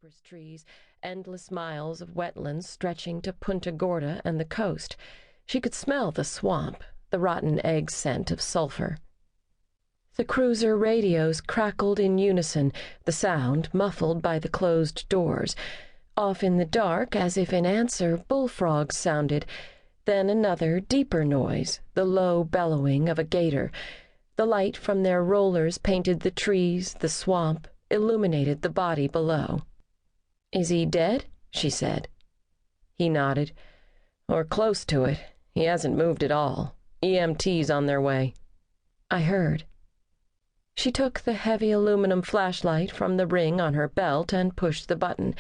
cypress trees, endless miles of wetlands stretching to Punta Gorda and the coast. She could smell the swamp, the rotten egg scent of sulfur. The cruiser radios crackled in unison, the sound muffled by the closed doors. Off in the dark, as if in answer, bullfrogs sounded. Then another, deeper noise, the low bellowing of a gator. The light from their rollers painted the trees, the swamp, illuminated the body below. "Is he dead?" she said. He nodded. "Or close to it. He hasn't moved at all. EMT's on their way." I heard. She took the heavy aluminum flashlight from the ring on her belt and pushed the button.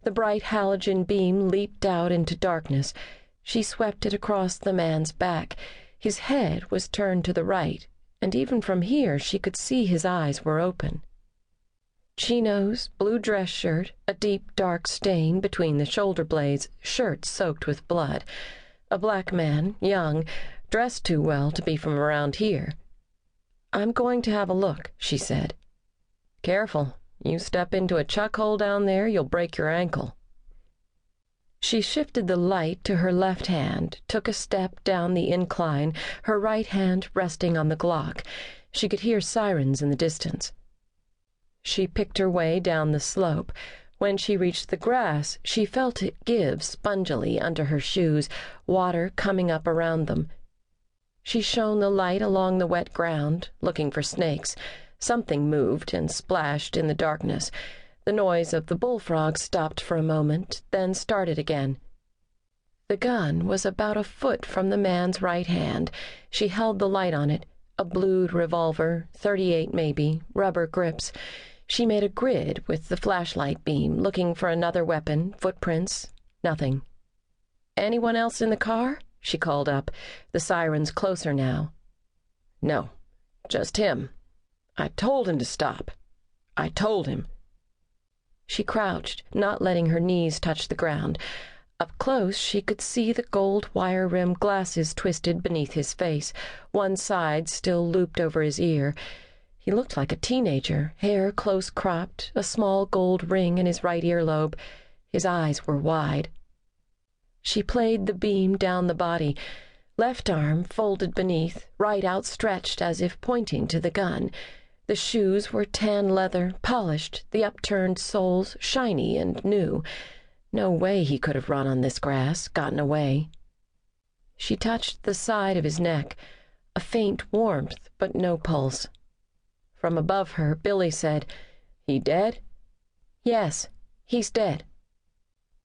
The bright halogen beam leaped out into darkness. She swept it across the man's back. His head was turned to the right, and even from here she could see his eyes were open. Chinos, blue dress shirt, a deep dark stain between the shoulder blades, shirt soaked with blood. A black man, young, dressed too well to be from around here. "I'm going to have a look," she said. "Careful. You step into a chuck hole down there, you'll break your ankle." She shifted the light to her left hand, took a step down the incline, her right hand resting on the Glock. She could hear sirens in the distance. She picked her way down the slope. When she reached the grass, she felt it give spongily under her shoes, water coming up around them. She shone the light along the wet ground, looking for snakes. Something moved and splashed in the darkness. The noise of the bullfrog stopped for a moment, then started again. The gun was about a foot from the man's right hand. She held the light on it, a blued revolver, .38 maybe, rubber grips. She made a grid with the flashlight beam, looking for another weapon, footprints, nothing. "Anyone else in the car?" she called up, the sirens closer now. "No, just him. I told him to stop. I told him." She crouched, not letting her knees touch the ground. Up close, she could see the gold wire-rimmed glasses twisted beneath his face, one side still looped over his ear. He looked like a teenager, hair close-cropped, a small gold ring in his right earlobe. His eyes were wide. She played the beam down the body, left arm folded beneath, right outstretched as if pointing to the gun. The shoes were tan leather, polished, the upturned soles shiny and new. No way he could have run on this grass, gotten away. She touched the side of his neck, a faint warmth, but no pulse. From above her, Billy said, "He dead?" "Yes, he's dead."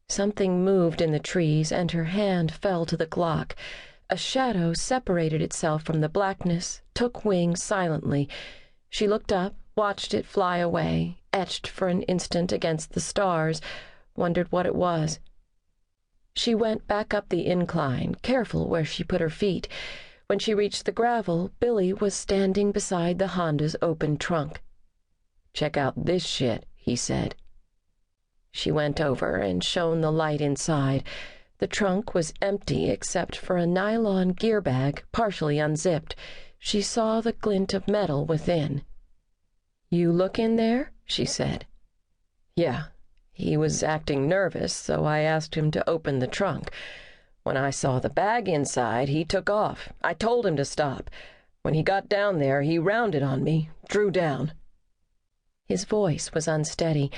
Something moved in the trees, and her hand fell to the Glock. A shadow separated itself from the blackness, took wing silently. She looked up, watched it fly away, etched for an instant against the stars, wondered what it was. She went back up the incline, careful where she put her feet. When she reached the gravel, Billy was standing beside the Honda's open trunk. "Check out this shit," he said. She went over and shone the light inside. The trunk was empty except for a nylon gear bag, partially unzipped. She saw the glint of metal within. "You look in there?" she said. "Yeah. He was acting nervous, so I asked him to open the trunk. When I saw the bag inside, he took off. I told him to stop. When he got down there, he rounded on me, drew down." His voice was unsteady.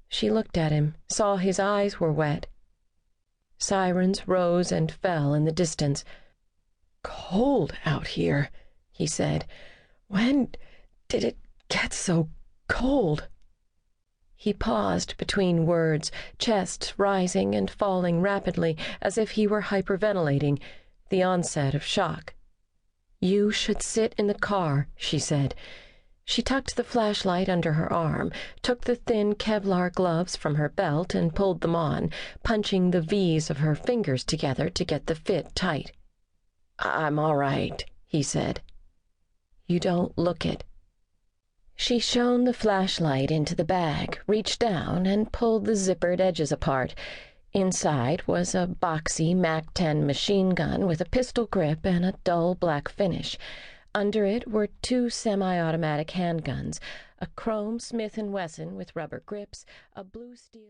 She looked at him, saw his eyes were wet. Sirens rose and fell in the distance. "Cold out here," he said. "When did it get so cold?" He paused between words, chest rising and falling rapidly, as if he were hyperventilating, the onset of shock. "You should sit in the car," she said. She tucked the flashlight under her arm, took the thin Kevlar gloves from her belt and pulled them on, punching the V's of her fingers together to get the fit tight. "I'm all right," he said. "You don't look it." She shone the flashlight into the bag, reached down, and pulled the zippered edges apart. Inside was a boxy MAC-10 machine gun with a pistol grip and a dull black finish. Under it were 2 semi-automatic handguns, a chrome Smith & Wesson with rubber grips, a blue steel...